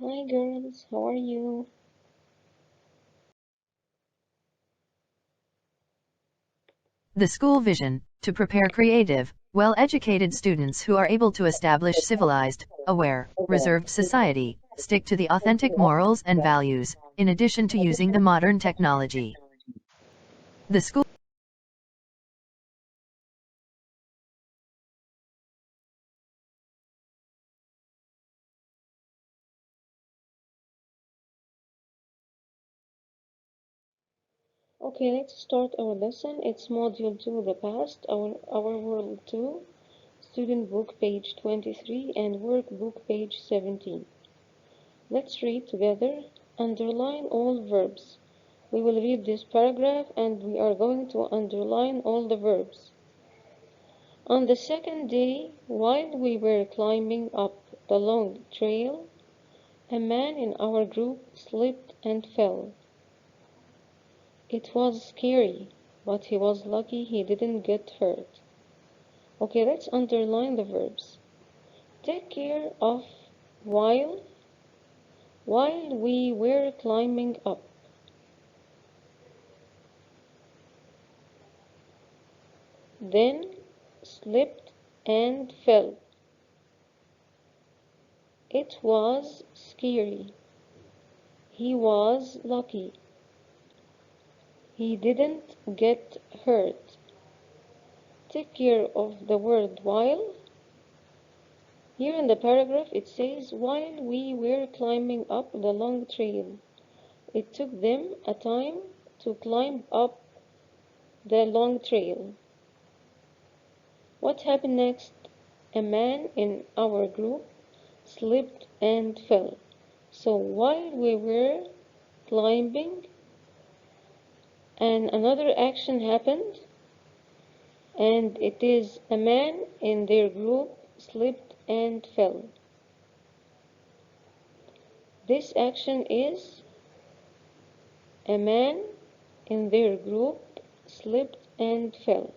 Hi girls, how are you? The school vision, to prepare creative, well-educated students who are able to establish civilized, aware, reserved society, stick to the authentic morals and values, in addition to using the modern technology. The school Okay, let's start our lesson. It's Module 2, the past, our World 2, Student Book, page 23, and Workbook, page 17. Let's read together. Underline all verbs. We will read this paragraph and we are going to underline all the verbs. On the second day, while we were climbing up the long trail, a man in our group slipped and fell. It was scary, but he was lucky he didn't get hurt. Okay, let's underline the verbs. Take care of while we were climbing up. Then slipped and fell. It was scary. He was lucky. He didn't get hurt. Take care of the word while. Here in the paragraph it says, while we were climbing up the long trail. It took them a time to climb up the long trail. What happened next? A man in our group slipped and fell. So while we were climbing, and another action happened, and it is a man in their group slipped and fell. This action is a man in their group slipped and fell.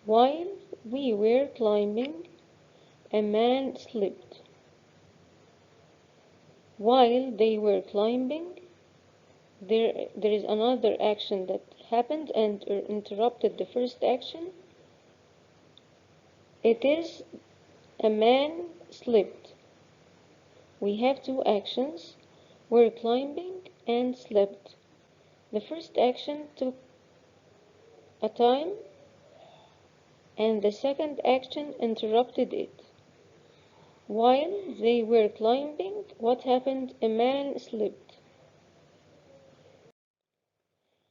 While we were climbing, a man slipped. While they were climbing, there is another action that happened and interrupted the first action. It is a man slipped. We have two actions. We're climbing and slipped. The first action took a time and the second action interrupted it. While they were climbing, what happened? A man slipped.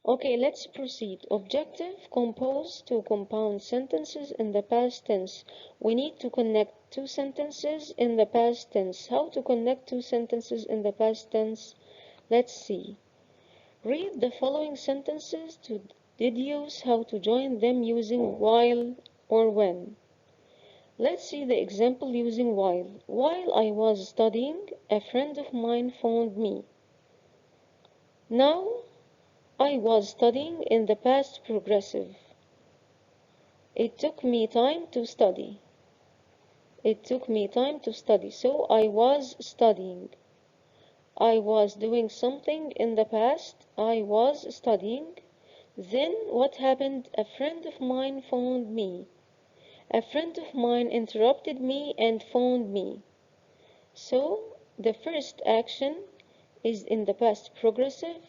Okay, let's proceed. Objective, compose two compound sentences in the past tense. We need to connect two sentences in the past tense. How to connect two sentences in the past tense? Let's see. Read the following sentences to deduce how to join them using while or when. Let's see the example using while. While I was studying, a friend of mine phoned me. Now, I was studying in the past progressive. It took me time to study. It took me time to study, so I was studying. I was doing something in the past. I was studying. Then what happened? A friend of mine phoned me. A friend of mine interrupted me and phoned me. So the first action is in the past progressive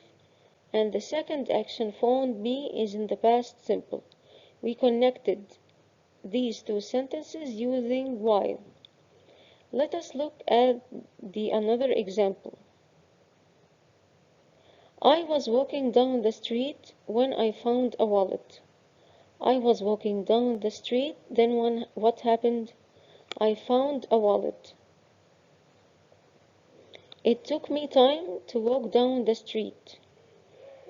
and the second action phoned me is in the past simple. We connected these two sentences using while. Let us look at another example. I was walking down the street when I found a wallet. I was walking down the street, then what happened? I found a wallet. It took me time to walk down the street.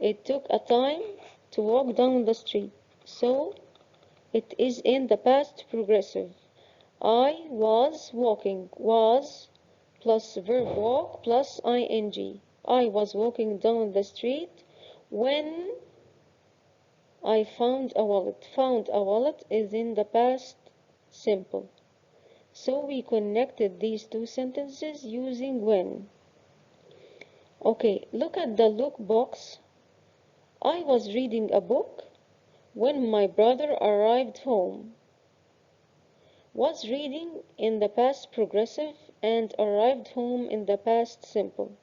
It took a time to walk down the street. So it is in the past progressive. I was walking. Was plus verb walk plus ing. I was walking down the street when I found a wallet. Found a wallet is in the past simple. So we connected these two sentences using when. Okay, look at the look box. I was reading a book when my brother arrived home. Was reading in the past progressive and arrived home in the past simple.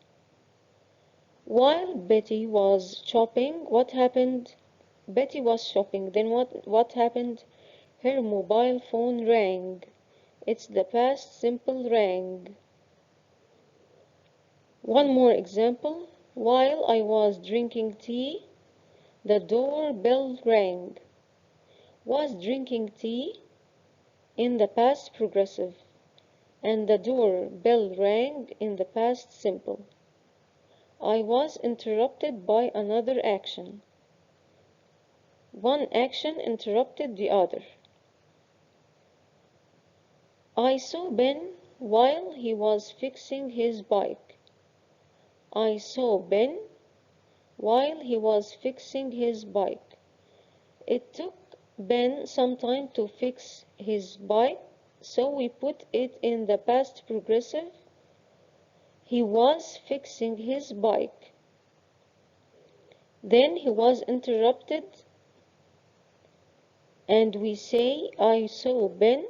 While Betty was shopping, what happened? Betty was shopping. Then what happened? Her mobile phone rang. It's the past simple rang. One more example. While I was drinking tea, the doorbell rang. Was drinking tea in the past progressive and the doorbell rang in the past simple. I was interrupted by another action. One action interrupted the other. I saw Ben while he was fixing his bike. I saw Ben while he was fixing his bike. It took Ben some time to fix his bike, so we put it in the past progressive. He was fixing his bike. Then he was interrupted, and we say I saw Ben,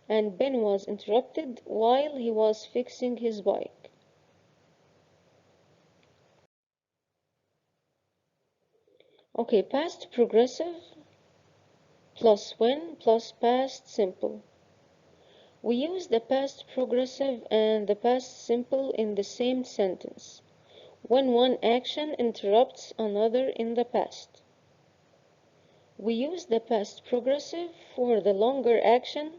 and Ben was interrupted while he was fixing his bike. Okay, past progressive plus when plus past simple. We use the past progressive and the past simple in the same sentence when one action interrupts another in the past. We use the past progressive for the longer action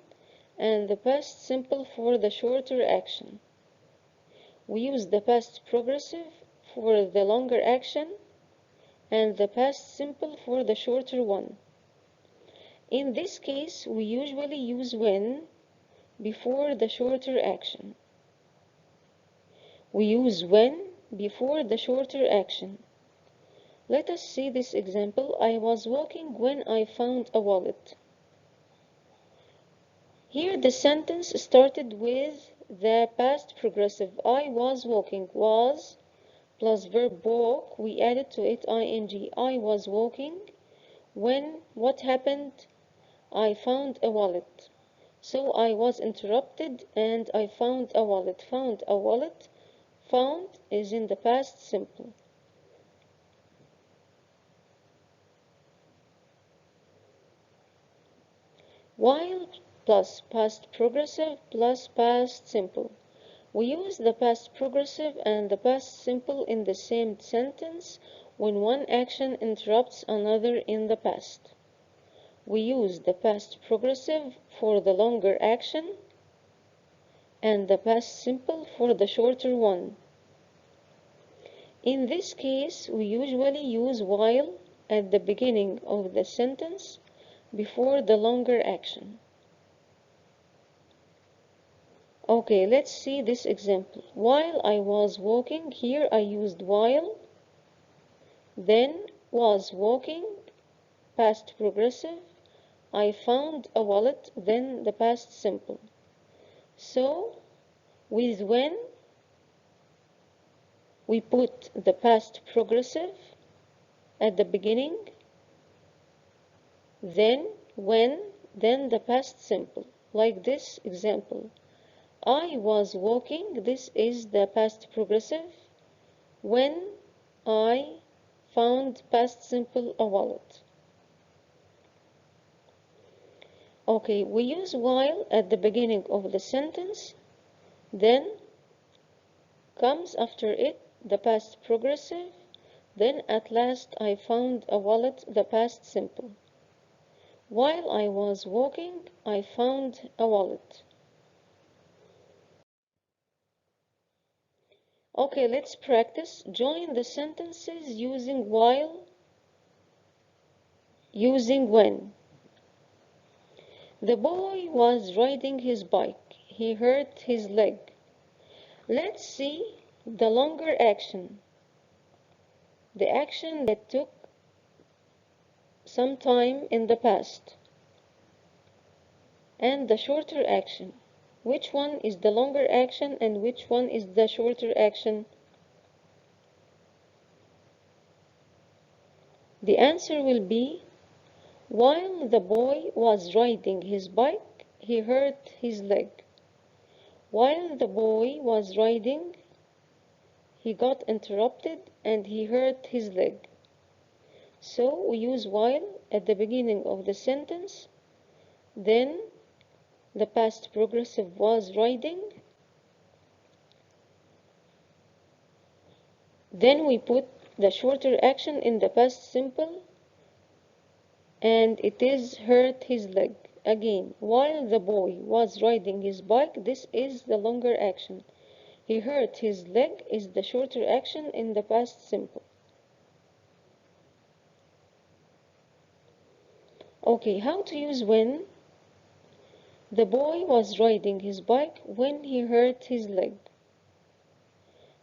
and the past simple for the shorter action. We use the past progressive for the longer action and the past simple for the shorter one. In this case, we usually use when before the shorter action. We use when before the shorter action. Let us see this example. I was walking when I found a wallet. Here the sentence started with the past progressive. I was walking. Was plus verb walk. We added to it ing. I was walking when what happened? I found a wallet. So I was interrupted and I found a wallet. Found a wallet. Found is in the past simple. While plus past progressive plus past simple. We use the past progressive and the past simple in the same sentence when one action interrupts another in the past. We use the past progressive for the longer action and the past simple for the shorter one. In this case, we usually use while at the beginning of the sentence before the longer action. Okay, let's see this example. While I was walking, here I used while, then was walking, past progressive, I found a wallet, then the past simple. So, with when, we put the past progressive at the beginning, then when, then the past simple. Like this example. I was walking, this is the past progressive. When I found past simple a wallet. Okay, we use while at the beginning of the sentence, then comes after it the past progressive, then at last I found a wallet, the past simple. While I was walking, I found a wallet. Okay, let's practice. Join the sentences using while, using when. The boy was riding his bike. He hurt his leg. Let's see the longer action. The action that took some time in the past. and the shorter action. Which one is the longer action and which one is the shorter action? The answer will be, while the boy was riding his bike, he hurt his leg. While the boy was riding, he got interrupted and he hurt his leg. So we use while at the beginning of the sentence, then the past progressive was riding, then we put the shorter action in the past simple, and it is hurt his leg. Again, while the boy was riding his bike, this is the longer action. He hurt his leg is the shorter action in the past simple. Okay, how to use when? The boy was riding his bike when he hurt his leg.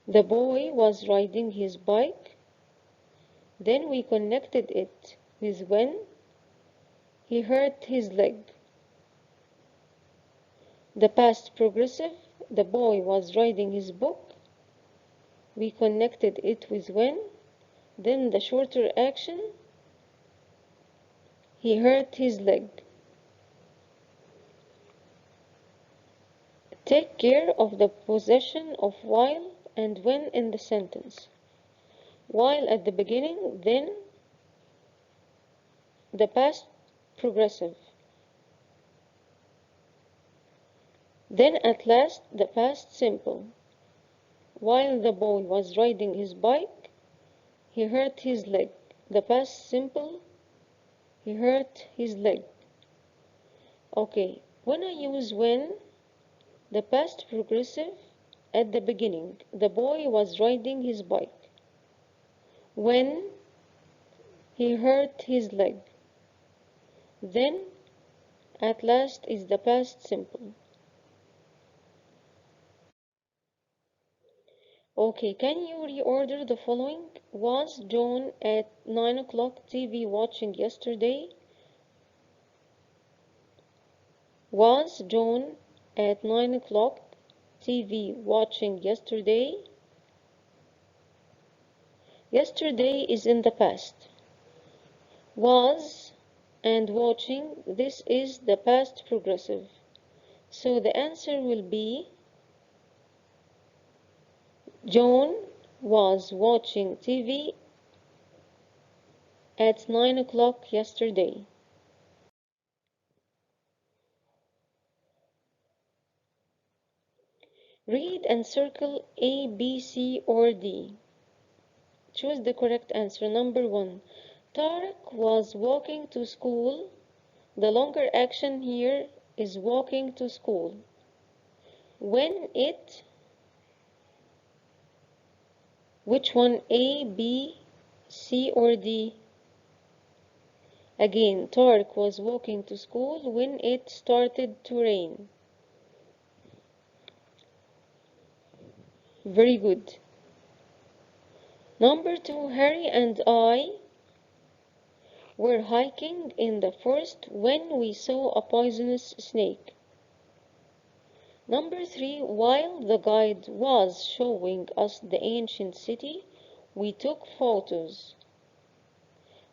The boy was riding his bike. Then we connected it with when he hurt his leg. The past progressive, the boy was riding his book. We connected it with when. Then the shorter action, he hurt his leg. Take care of the possession of while and when in the sentence. While at the beginning, then the past progressive. Then at last the past simple. While the boy was riding his bike, he hurt his leg. The past simple, he hurt his leg. Okay, when I use when, the past progressive at the beginning, the boy was riding his bike. When he hurt his leg. Then at last is the past simple. Okay, can you reorder the following? Was John at 9 o'clock TV watching yesterday? Was John at 9 o'clock TV watching yesterday? Yesterday is in the past. Was and watching, this is the past progressive. So the answer will be, John was watching TV at 9 o'clock yesterday. Read and circle A, B, C, or D. Choose the correct answer. Number 1. Tarek was walking to school. The longer action here is walking to school. When it, which one? A, B, C, or D? Again, Tarek was walking to school when it started to rain. Very good. Number 2, Harry and I were hiking in the forest when we saw a poisonous snake. Number 3, while the guide was showing us the ancient city, we took photos.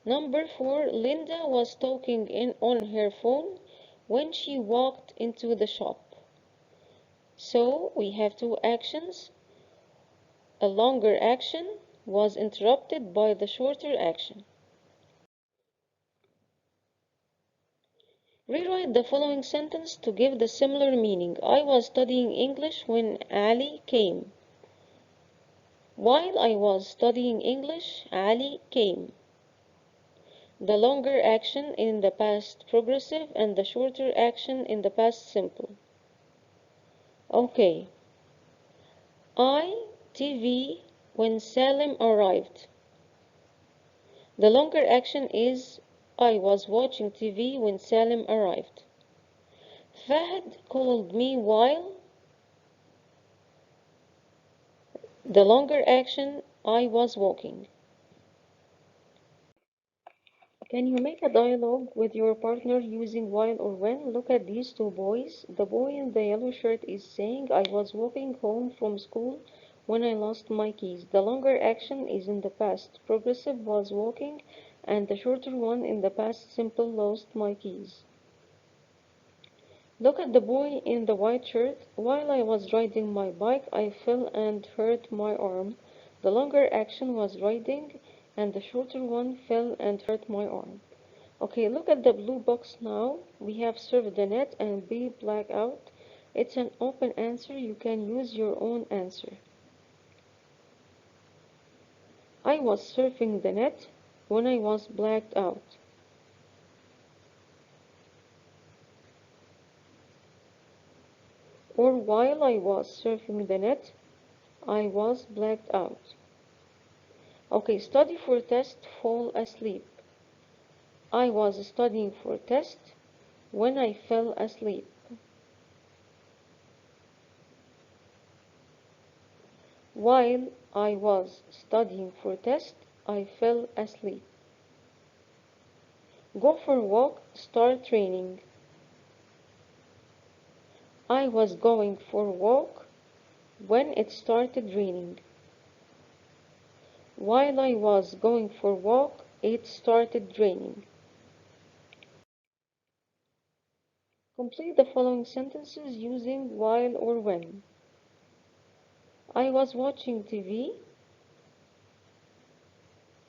Number 4, Linda was talking on her phone when she walked into the shop. So we have two actions. A longer action was interrupted by the shorter action. Rewrite the following sentence to give the similar meaning. I was studying English when Ali came. While I was studying English, Ali came. The longer action in the past progressive and the shorter action in the past simple. Okay. TV when Salim arrived. The longer action is I was watching TV when Salim arrived. Fahd called me while. The longer action I was walking. Can you make a dialogue with your partner using while or when? Look at these two boys. The boy in the yellow shirt is saying, I was walking home from school when I lost my keys. The longer action is in the past progressive was walking, and the shorter one in the past simple lost my keys. Look at the boy in the white shirt. While I was riding my bike, I fell and hurt my arm. The longer action was riding, and the shorter one fell and hurt my arm. Okay, look at the blue box now. We have surfed the net and be black out. It's an open answer. You can use your own answer. I was surfing the net when I was blacked out. Or while I was surfing the net, I was blacked out. Okay, study for test, fall asleep. I was studying for test when I fell asleep. While I was studying for test, I fell asleep. Go for walk, start raining. I was going for walk when it started raining. While I was going for walk, it started raining. Complete the following sentences using while or when. I was watching TV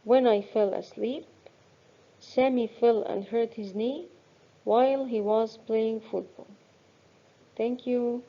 when I fell asleep. Sammy fell and hurt his knee while he was playing football. Thank you.